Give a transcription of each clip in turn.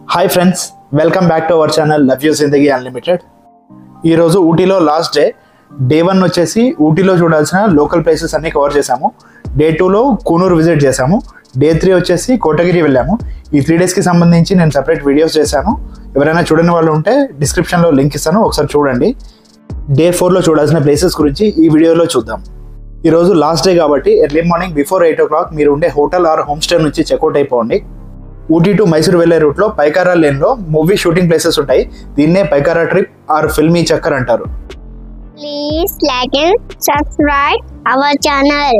Hi friends, welcome back to our channel love you Zindagi unlimited. ఈరోజు ఊటీలో last day 1 వచ్చేసి ఊటీలో చూడాల్సిన లోకల్ ప్లేసెస్ అన్ని కవర్ చేశాము. డే 2లో కూనూరు విజిట్ చేశాము. డే 3 వచ్చేసి కోటగిరి వెళ్ళాము. ఈ 3 డేస్కి సంబంధించి నేను సపరేట్ వీడియోస్ చేశాను. ఎవరైనా చూడని వాళ్ళు ఉంటే డిస్క్రిప్షన్లో లింక్ ఇస్తాను, ఒకసారి చూడండి. డే 4లో చూడాల్సిన ప్లేసెస్ గురించి ఈ వీడియోలో చూద్దాం. ఈరోజు లాస్ట్ డే కాబట్టి ఎర్లీ మార్నింగ్ బిఫోర్ 8 o'clock మీరు ఉండే హోటల్ ఆర్ హోమ్ స్టే నుంచి చెక్అవుట్ అయిపోండి. ఊటీ టు మైసూర్ వెళ్లే రూట్లో పైకారా లేన్లో మూవీ షూటింగ్ ప్లేసెస్ ఉంటాయి. దీన్నే పైకారా ట్రిప్ ఆర్ ఫిల్మీ చక్కర్ అంటారు. Please like and subscribe our channel.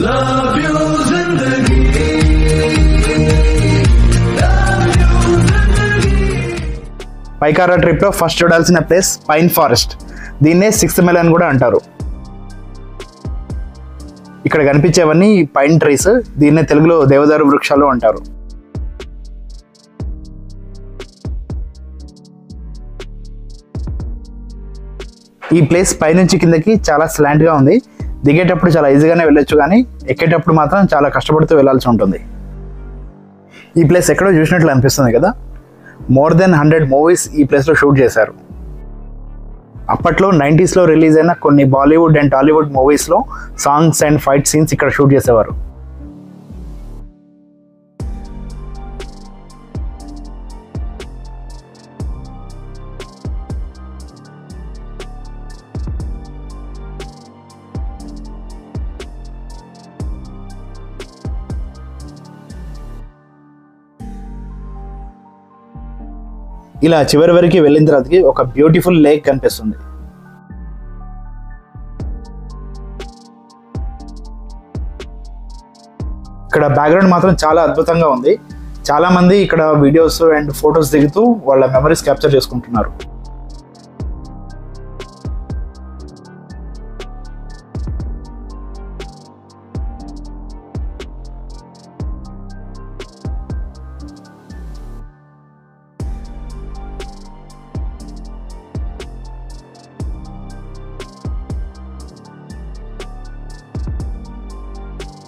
Love you zindagi. Pykara ట్రిప్లో ఫస్ట్ చూడాల్సిన ప్లేస్ పైన్ ఫారెస్ట్. దీన్నే 6th మైల్ అని కూడా అంటారు. ఇక్కడ కనిపించేవన్నీ పైన్ ట్రీస్. దీన్నే తెలుగులో దేవదారు వృక్షాలు అంటారు. ఈ ప్లేస్ పైనుంచి కిందకి చాలా స్లాంట్గా ఉంది. దిగేటప్పుడు చాలా ఈజీగానే వెళ్ళొచ్చు, కానీ ఎక్కేటప్పుడు మాత్రం చాలా కష్టపడుతూ వెళ్ళాల్సి ఉంటుంది. ఈ ప్లేస్ ఎక్కడో చూసినట్లు అనిపిస్తుంది కదా. మోర్ దెన్ 100 మూవీస్ ఈ ప్లేస్లో షూట్ చేశారు. అప్పట్లో 90sలో రిలీజ్ అయిన కొన్ని బాలీవుడ్ అండ్ టాలీవుడ్ మూవీస్లో సాంగ్స్ అండ్ ఫైట్ సీన్స్ ఇక్కడ షూట్ చేసేవారు. ఇలా చివరి వరకు వెళ్ళిన తర్వాతకి ఒక బ్యూటిఫుల్ లేక్ కనిపిస్తుంది. ఇక్కడ బ్యాక్గ్రౌండ్ మాత్రం చాలా అద్భుతంగా ఉంది. చాలా మంది ఇక్కడ వీడియోస్ అండ్ ఫొటోస్ దిగుతూ వాళ్ళ మెమరీస్ క్యాప్చర్ చేసుకుంటున్నారు.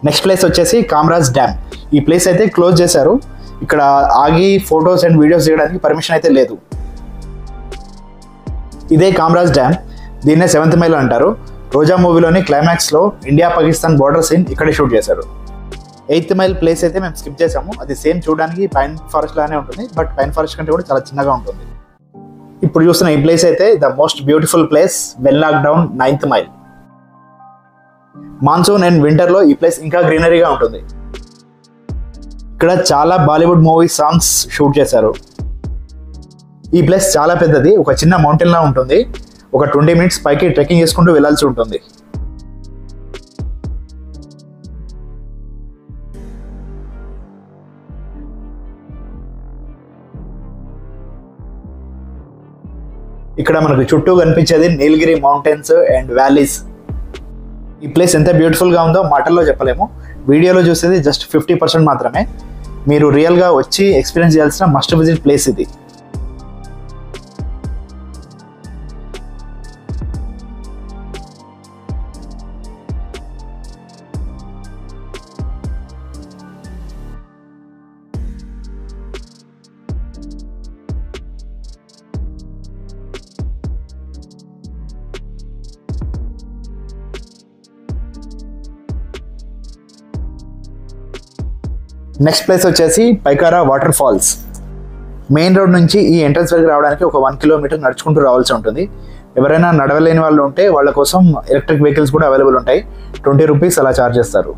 నెక్స్ట్ ప్లేస్ వచ్చేసి కామరాజ్ డ్యామ్. ఈ ప్లేస్ అయితే క్లోజ్ చేశారు. ఇక్కడ ఆగి ఫొటోస్ అండ్ వీడియోస్ తీయడానికి పర్మిషన్ అయితే లేదు. ఇదే కామరాజ్ డ్యామ్. దీన్నే 7th మైల్ అంటారు. రోజా మూవీలోని క్లైమాక్స్లో ఇండియా పాకిస్తాన్ బోర్డర్ సీన్ ఇక్కడే షూట్ చేశారు. 8th మైల్ ప్లేస్ అయితే మేము స్కిప్ చేసాము. అది సేమ్ చూడడానికి పైన్ ఫారెస్ట్ లానే ఉంటుంది, బట్ పైన్ ఫారెస్ట్ కంటే కూడా చాలా చిన్నగా ఉంటుంది. ఇప్పుడు చూస్తున్న ఈ ప్లేస్ అయితే ద మోస్ట్ బ్యూటిఫుల్ ప్లేస్ వెల్లాక్ డౌన్ 9th మైల్. మాన్సూన్ అండ్ వింటర్లో ఈ ప్లేస్ ఇంకా గ్రీనరీగా ఉంటుంది. ఇక్కడ చాలా బాలీవుడ్ మూవీ సాంగ్స్ షూట్ చేశారు. ఈ ప్లేస్ చాలా పెద్దది. ఒక చిన్న మౌంటైన్లా ఉంటుంది. ఒక 20 minutes పైకి ట్రెక్కింగ్ చేసుకుంటూ వెళ్ళాల్సి ఉంటుంది. ఇక్కడ మనకు చుట్టూ కనిపించేది నీలగిరి మౌంటైన్స్ అండ్ వ్యాలీస్. ఈ ప్లేస్ ఎంత బ్యూటిఫుల్గా ఉందో మాటల్లో చెప్పలేము. వీడియోలో చూసేది జస్ట్ 50% మాత్రమే. మీరు రియల్గా వచ్చి ఎక్స్పీరియన్స్ చేయాల్సిన మస్ట్ విజిట్ ప్లేస్ ఇది. నెక్స్ట్ ప్లేస్ వచ్చేసి Pykara water falls. Main road నుంచి ఈ ఎంట్రన్స్ వరకు రావడానికి ఒక 1 kilometer నడుచుకుంటూ రావాల్సి ఉంటుంది. ఎవరైనా నడవలేని వాళ్ళు ఉంటే వాళ్ళ కోసం ఎలక్ట్రిక్ వెహికల్స్ కూడా అవైలబుల్ ఉంటాయి. 20 rupees అలా ఛార్జ్ చేస్తారు.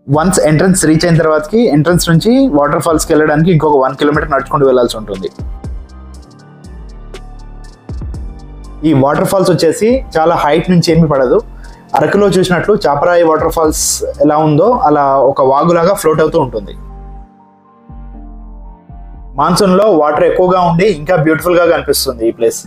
వన్స్ ఎంట్రన్స్ రీచ్ అయిన తర్వాతకి ఎంట్రన్స్ నుంచి వాటర్ ఫాల్స్కి వెళ్ళడానికి ఇంకొక 1 kilometer నడుచుకుంటూ వెళ్ళాల్సి ఉంటుంది. ఈ వాటర్ ఫాల్స్ వచ్చేసి చాలా హైట్ నుంచి ఏమీ పడదు. అరకులో చూసినట్లు చాపరాయి వాటర్ ఫాల్స్ ఎలా ఉందో అలా ఒక వాగులాగా ఫ్లోట్ అవుతూ ఉంటుంది. మాన్సూన్లో వాటర్ ఎక్కువగా ఉండి ఇంకా బ్యూటిఫుల్గా కనిపిస్తుంది ఈ ప్లేస్.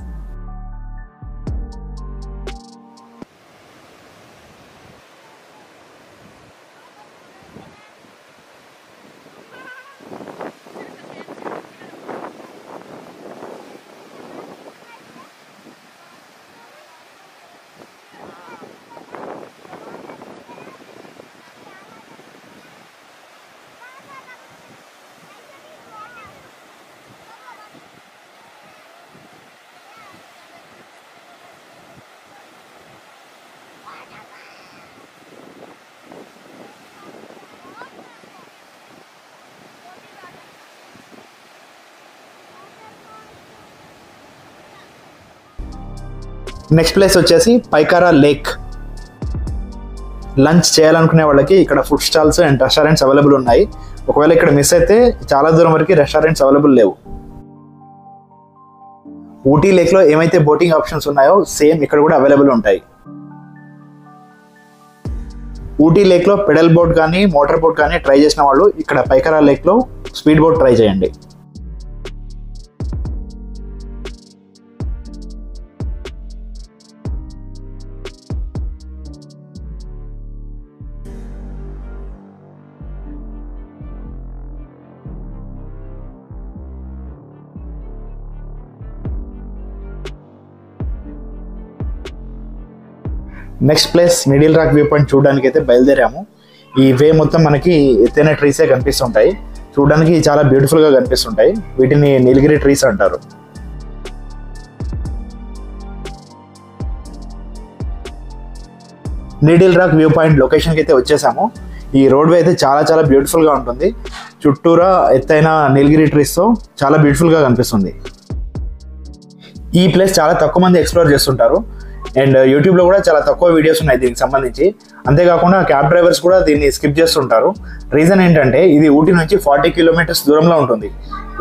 నెక్స్ట్ ప్లేస్ వచ్చేసి పైకారా లేక్. లంచ్ చేయాలనుకునే వాళ్ళకి ఇక్కడ food stalls and restaurants available ఉన్నాయి. ఒకవేళ ఇక్కడ మిస్ అయితే చాలా దూరం వరకు రెస్టారెంట్స్ అవైలబుల్ లేవు. ఊటీ లేక్లో ఏమైతే బోటింగ్ ఆప్షన్స్ ఉన్నాయో సేమ్ ఇక్కడ కూడా అవైలబుల్ ఉంటాయి. ఊటీ లేక్లో పెడల్ బోట్ కానీ మోటార్ బోట్ కానీ ట్రై చేసిన వాళ్ళు ఇక్కడ పైకారా లేక్లో స్పీడ్ బోట్ ట్రై చేయండి. Next place middle rock view point చూడడానికి అయితే బయలుదేరాము. ఈ వే మొత్తం మనకి ఎత్తైన ట్రీసే కనిపిస్తుంటాయి. చూడడానికి చాలా బ్యూటిఫుల్గా కనిపిస్తుంటాయి. వీటిని నీలగిరి ట్రీస్ అంటారు. మిడిల్ రాక్ వ్యూ పాయింట్ లొకేషన్కి అయితే వచ్చేసాము. ఈ రోడ్ వే అయితే చాలా చాలా బ్యూటిఫుల్గా ఉంటుంది. చుట్టూరా ఎత్తైన నీలగిరి ట్రీస్తో చాలా బ్యూటిఫుల్గా కనిపిస్తుంది. ఈ ప్లేస్ చాలా తక్కువ మంది ఎక్స్ప్లోర్ చేస్తుంటారు అండ్ యూట్యూబ్లో కూడా చాలా తక్కువ వీడియోస్ ఉన్నాయి దీనికి సంబంధించి. అంతేకాకుండా క్యాబ్ డ్రైవర్స్ కూడా దీన్ని స్కిప్ చేస్తుంటారు. రీజన్ ఏంటంటే ఇది ఊటీ నుంచి 40 కిలోమీటర్స్ దూరంలో ఉంటుంది.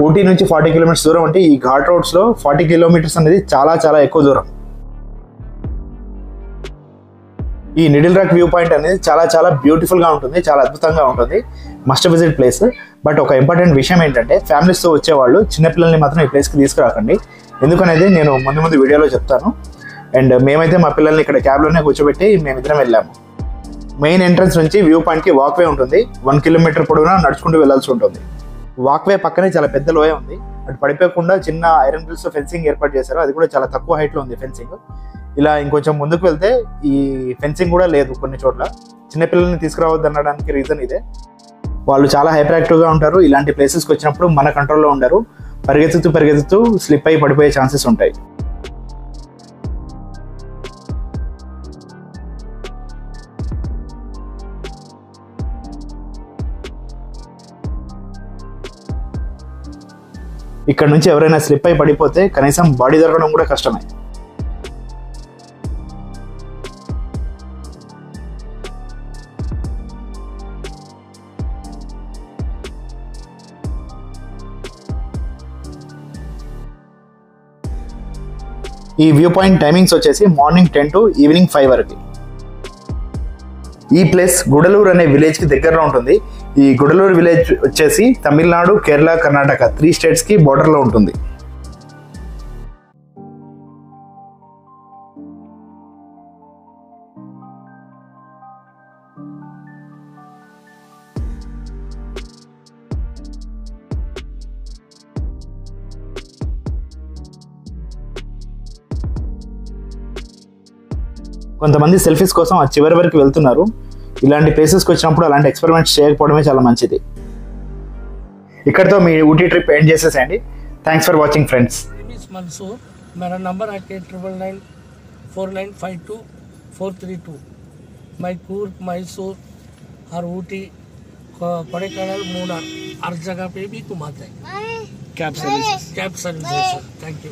ఊటీ నుంచి 40 కిలోమీటర్స్ దూరం అంటే ఈ ఘాట్ రోడ్స్లో 40 కిలోమీటర్స్ అనేది చాలా చాలా ఎక్కువ దూరం. ఈ మిడిల్ రాక్ వ్యూ పాయింట్ అనేది చాలా చాలా బ్యూటిఫుల్గా ఉంటుంది, చాలా అద్భుతంగా ఉంటుంది. Must visit place. బట్ ఒక ఇంపార్టెంట్ విషయం ఏంటంటే ఫ్యామిలీస్తో వచ్చేవాళ్ళు చిన్నపిల్లల్ని మాత్రం ఈ ప్లేస్కి తీసుకురాకండి. ఎందుకనేది నేను ముందు వీడియోలో చెప్తాను. అండ్ మేమైతే మా పిల్లల్ని ఇక్కడ క్యాబ్లోనే కూర్చోబెట్టి మేమిద్దరం వెళ్ళాము. మెయిన్ ఎంట్రన్స్ నుంచి వ్యూ పాయింట్కి వాక్వే ఉంటుంది. 1 కిలోమీటర్ పొడవునా నడుచుకుంటూ వెళ్ళాల్సి ఉంటుంది. వాక్వే పక్కనే చాలా పెద్ద లోయ ఉంది. అటు పడిపోకుండా చిన్న ఐరన్ గ్రిల్స్ ఫెన్సింగ్ ఏర్పాటు చేశారు. అది కూడా చాలా తక్కువ హైట్లో ఉంది ఫెన్సింగ్. ఇలా ఇంకొంచెం ముందుకు వెళ్తే ఈ ఫెన్సింగ్ కూడా లేదు కొన్ని చోట్ల. చిన్నపిల్లల్ని తీసుకురావద్దు అనడానికి రీజన్ ఇదే. వాళ్ళు చాలా హైపర్ యాక్టివ్గా ఉంటారు. ఇలాంటి ప్లేసెస్కి వచ్చినప్పుడు మన కంట్రోల్లో ఉండరు. పరిగెత్తుతూ స్లిప్ అయి పడిపోయే ఛాన్సెస్ ఉంటాయి. ఇక్కడ నుంచి ఎవరైనా స్లిప్ అయి పడిపోతే కనీసం బాడీ దొరకడం కూడా కష్టమే. ఈ వ్యూ పాయింట్ టైమింగ్స్ వచ్చేసి మార్నింగ్ 10 to ఈవినింగ్ 5 వరకు. ఈ ప్లేస్ గుడలూరు అనే విలేజ్కి దగ్గరలో ఉంటుంది. ఈ గుడలూరు విలేజ్ వచ్చేసి తమిళనాడు, కేరళ, కర్ణాటక 3 స్టేట్స్కి బోర్డర్లో ఉంటుంది. కొంతమంది సెల్ఫీస్ కోసం ఆ చివరి వరకు వెళ్తున్నారు. ఇలాంటి ప్లేసెస్కి వచ్చినప్పుడు అలాంటి ఎక్స్పెరిమెంట్స్ చేయకపోవడమే చాలా మంచిది. ఇక్కడతో మీ ఊటీ ట్రిప్ ఎండ్ చేసేసేయండి. Thanks for watching friends. Mansoor, मेरा नंबर है 9999492432। मैं कूर्ग, मैसूर और ऊटी, कोडाइकनाल, मूनार हर जगह पे भी घुमाते हैं। Cab service. Thank you.